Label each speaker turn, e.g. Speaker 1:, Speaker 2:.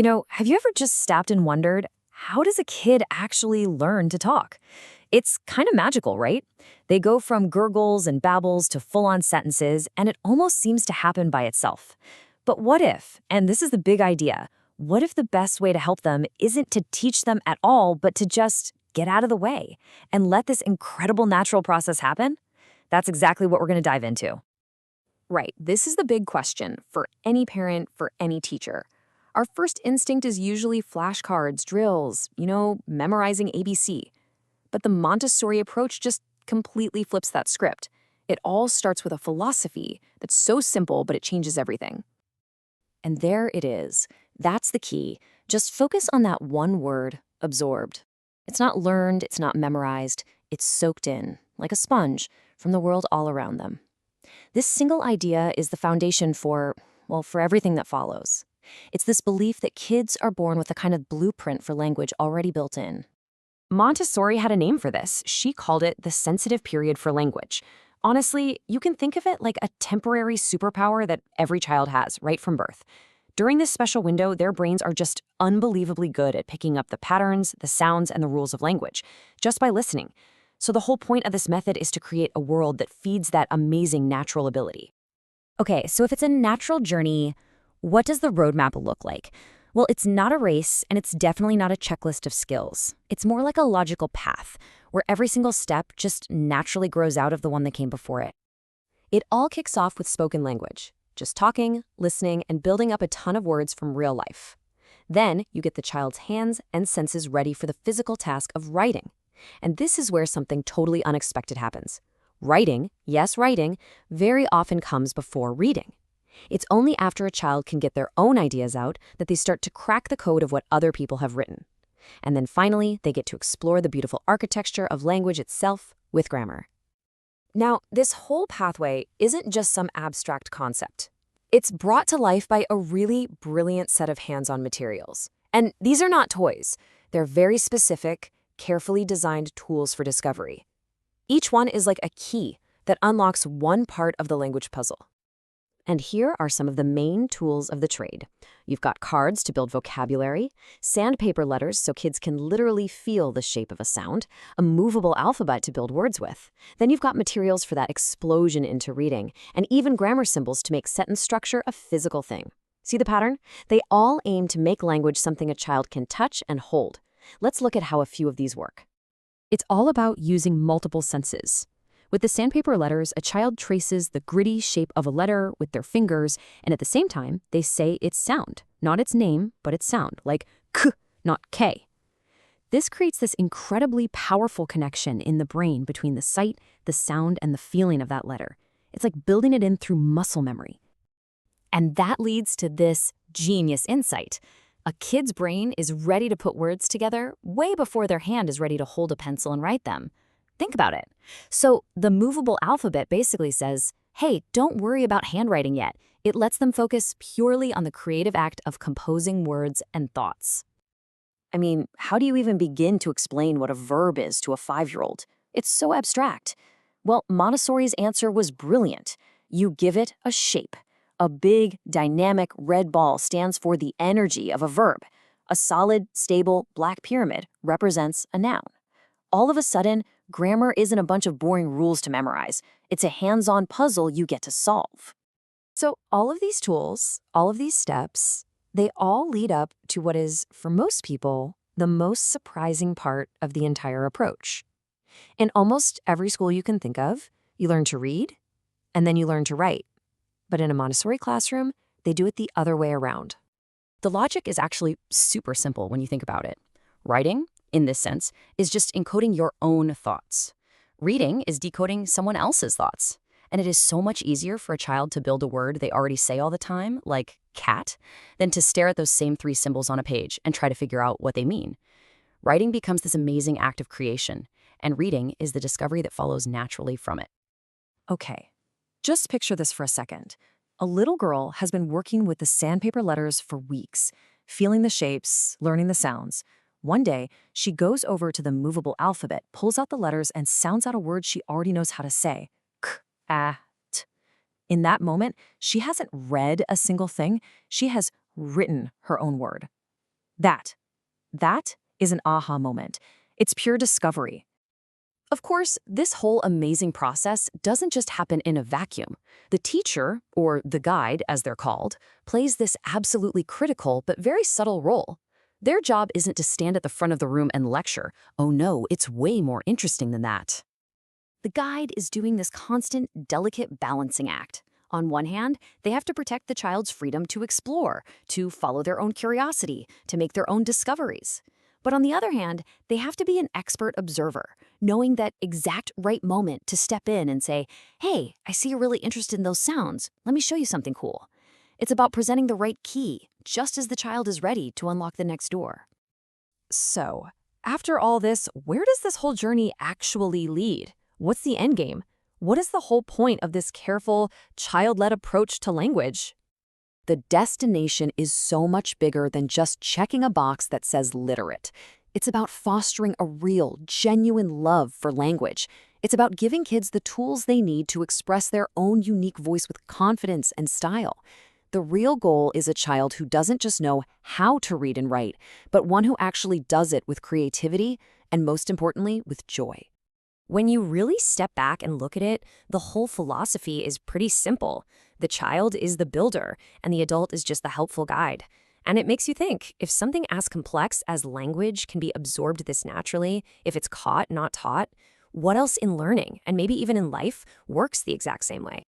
Speaker 1: Have you ever just stopped and wondered, how does a kid actually learn to talk? It's kind of magical, right? They go from gurgles and babbles to full-on sentences, and it almost seems to happen by itself. But what if, and this is the big idea, what if the best way to help them isn't to teach them at all, but to just get out of the way and let this incredible natural process happen? That's exactly what we're going to dive into.
Speaker 2: Right, this is the big question for any parent, for any teacher. Our first instinct is usually flashcards, drills, memorizing ABC. But the Montessori approach just completely flips that script. It all starts with a philosophy that's so simple, but it changes everything.
Speaker 1: And there it is. That's the key. Just focus on that one word, absorbed. It's not learned, it's not memorized, it's soaked in, like a sponge, from the world all around them. This single idea is the foundation for everything that follows. It's this belief that kids are born with a kind of blueprint for language already built in. Montessori had a name for this. She called it the sensitive period for language. Honestly, you can think of it like a temporary superpower that every child has right from birth. During this special window, their brains are just unbelievably good at picking up the patterns, the sounds, and the rules of language, just by listening. So the whole point of this method is to create a world that feeds that amazing natural ability. Okay, so if it's a natural journey, what does the roadmap look like? Well, it's not a race, and it's definitely not a checklist of skills. It's more like a logical path, where every single step just naturally grows out of the one that came before it. It all kicks off with spoken language, just talking, listening, and building up a ton of words from real life. Then you get the child's hands and senses ready for the physical task of writing. And this is where something totally unexpected happens. Writing, yes, writing, very often comes before reading. It's only after a child can get their own ideas out that they start to crack the code of what other people have written. And then finally, they get to explore the beautiful architecture of language itself with grammar. Now, this whole pathway isn't just some abstract concept. It's brought to life by a really brilliant set of hands-on materials. And these are not toys. They're very specific, carefully designed tools for discovery. Each one is like a key that unlocks one part of the language puzzle. And here are some of the main tools of the trade. You've got cards to build vocabulary, sandpaper letters so kids can literally feel the shape of a sound, a movable alphabet to build words with. Then you've got materials for that explosion into reading, and even grammar symbols to make sentence structure a physical thing. See the pattern? They all aim to make language something a child can touch and hold. Let's look at how a few of these work. It's all about using multiple senses. With the sandpaper letters, a child traces the gritty shape of a letter with their fingers, and at the same time, they say its sound, not its name, but its sound, like k, not k. This creates this incredibly powerful connection in the brain between the sight, the sound, and the feeling of that letter. It's like building it in through muscle memory. And that leads to this genius insight. A kid's brain is ready to put words together way before their hand is ready to hold a pencil and write them. Think about it. So the movable alphabet basically says, hey, don't worry about handwriting yet. It lets them focus purely on the creative act of composing words and thoughts. I mean, how do you even begin to explain what a verb is to a 5-year-old? It's so abstract. Well, Montessori's answer was brilliant. You give it a shape. A big, dynamic red ball stands for the energy of a verb. A solid, stable black pyramid represents a noun. All of a sudden, grammar isn't a bunch of boring rules to memorize. It's a hands-on puzzle you get to solve. So all of these tools, all of these steps, they all lead up to what is, for most people, the most surprising part of the entire approach. In almost every school you can think of, you learn to read, and then you learn to write. But in a Montessori classroom, they do it the other way around. The logic is actually super simple when you think about it. Writing, in this sense, is just encoding your own thoughts. Reading is decoding someone else's thoughts. And it is so much easier for a child to build a word they already say all the time, like cat, than to stare at those same 3 symbols on a page and try to figure out what they mean. Writing becomes this amazing act of creation, and reading is the discovery that follows naturally from it. Okay, just picture this for a second. A little girl has been working with the sandpaper letters for weeks, feeling the shapes, learning the sounds. One day, she goes over to the movable alphabet, pulls out the letters, and sounds out a word she already knows how to say. K-a-t. In that moment, she hasn't read a single thing. She has written her own word.
Speaker 2: That is an aha moment. It's pure discovery. Of course, this whole amazing process doesn't just happen in a vacuum. The teacher, or the guide as they're called, plays this absolutely critical but very subtle role. Their job isn't to stand at the front of the room and lecture. Oh no, it's way more interesting than that. The guide is doing this constant, delicate balancing act. On one hand, they have to protect the child's freedom to explore, to follow their own curiosity, to make their own discoveries. But on the other hand, they have to be an expert observer, knowing that exact right moment to step in and say, "Hey, I see you're really interested in those sounds. Let me show you something cool." It's about presenting the right key, just as the child is ready to unlock the next door. So, after all this, where does this whole journey actually lead? What's the end game? What is the whole point of this careful, child-led approach to language? The destination is so much bigger than just checking a box that says literate. It's about fostering a real, genuine love for language. It's about giving kids the tools they need to express their own unique voice with confidence and style. The real goal is a child who doesn't just know how to read and write, but one who actually does it with creativity and, most importantly, with joy. When you really step back and look at it, the whole philosophy is pretty simple. The child is the builder, and the adult is just the helpful guide. And it makes you think, if something as complex as language can be absorbed this naturally, if it's caught, not taught, what else in learning, and maybe even in life, works the exact same way?